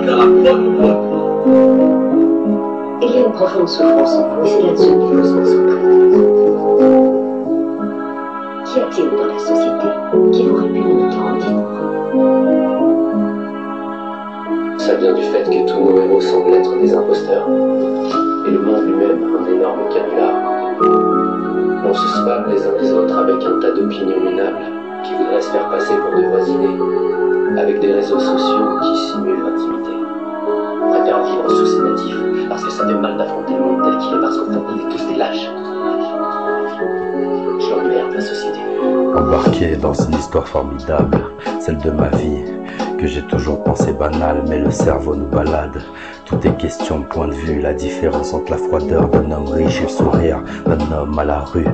Il y a une profonde souffrance en vous, et c'est là-dessus qu'il faut se concentrer. Qu'y a-t-il dans la société qui vous répugne autant, dites-moi? Ça vient du fait que tous nos héros semblent être des imposteurs. Et le monde lui-même, un énorme canular. On se spam les uns les autres avec un tas d'opinions minables qui voudraient se faire passer pour de vraies idées, avec des réseaux sociaux qui simulent l'intimité. On préfère vivre sous ces natifs, parce que ça fait mal d'affronter le monde tel qu'il est, parce qu'au fond, on est tous des lâches. Je l'emmerde, la société. Embarqué dans une histoire formidable, celle de ma vie, que j'ai toujours pensé banale, mais le cerveau nous balade. Tout est question de point de vue, la différence entre la froideur d'un homme riche et le sourire d'un homme à la rue,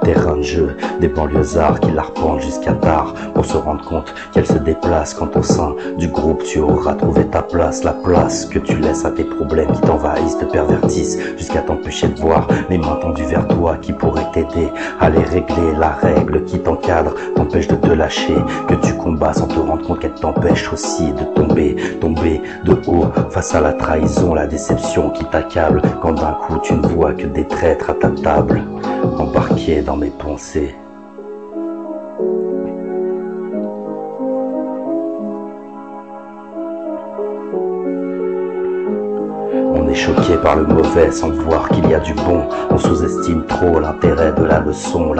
terrain de jeu, des banlieusards qui l'arpentent jusqu'à tard, pour se rendre compte qu'elle se déplace quand au sein du groupe tu auras trouvé ta place, la place que tu laisses à tes problèmes qui t'envahissent, te pervertissent, jusqu'à t'empêcher de voir les mains tendues vers toi qui pourraient t'aider à les régler, la règle qui t'encadre, t'empêche de te lâcher, que tu combats sans te rendre compte qu'elle t'empêche aussi de tomber de haut face à la trahison, la déception qui t'accable quand d'un coup tu ne vois que des traîtres à ta table, embarqué dans mes pensées. On est choqué par le mauvais sans voir qu'il y a du bon. On sous-estime trop l'intérêt de la leçon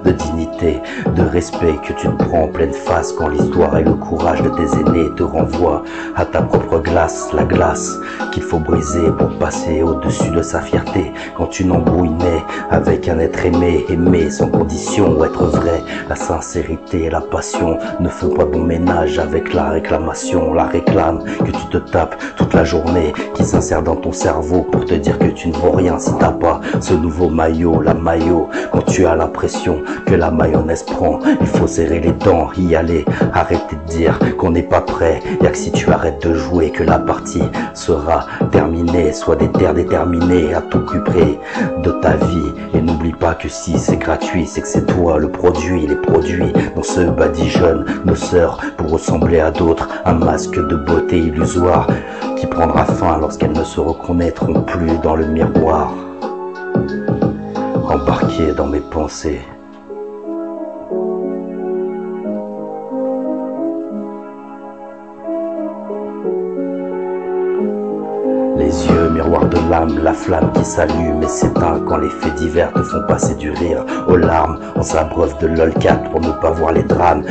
de dignité, de respect que tu te prends en pleine face quand l'histoire et le courage de tes aînés te renvoient à ta propre glace, la glace qu'il faut briser pour passer au-dessus de sa fierté. Quand une embrouille naît avec un être aimé, aimer sans condition ou être vrai, la sincérité et la passion ne font pas bon ménage avec la réclamation, la réclame que tu te tapes toute la journée, qui s'insère dans ton cerveau pour te dire que tu ne vaux rien si t'as pas ce nouveau maillot, la maillot. Quand tu as l'impression que la mayonnaise prend, il faut serrer les dents, y aller, arrêter de dire qu'on n'est pas prêt. Y'a que si tu arrêtes de jouer que la partie sera terminée. Sois déterminé à t'occuper de ta vie et n'oublie pas que si c'est gratuit, c'est que c'est toi le produit, les produits dont se badigeonnent nos sœurs pour ressembler à d'autres, un masque de beauté illusoire qui prendra fin lorsqu'elles ne se reconnaîtront plus dans le miroir. Embarqué dans mes pensées. Les yeux, miroir de l'âme, la flamme qui s'allume et s'éteint quand les faits divers te font passer du rire aux larmes. On s'abreuve de lolcat pour ne pas voir les drames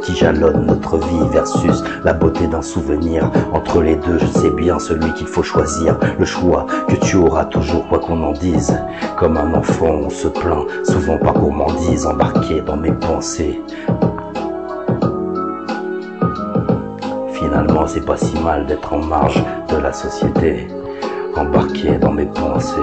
qui jalonnent notre vie versus la beauté d'un souvenir. Entre les deux, je sais bien celui qu'il faut choisir, le choix que tu auras toujours quoi qu'on en dise. Comme un enfant, on se plaint, souvent par gourmandise, embarqué dans mes pensées. Finalement, c'est pas si mal d'être en marge de la société, embarqué dans mes pensées.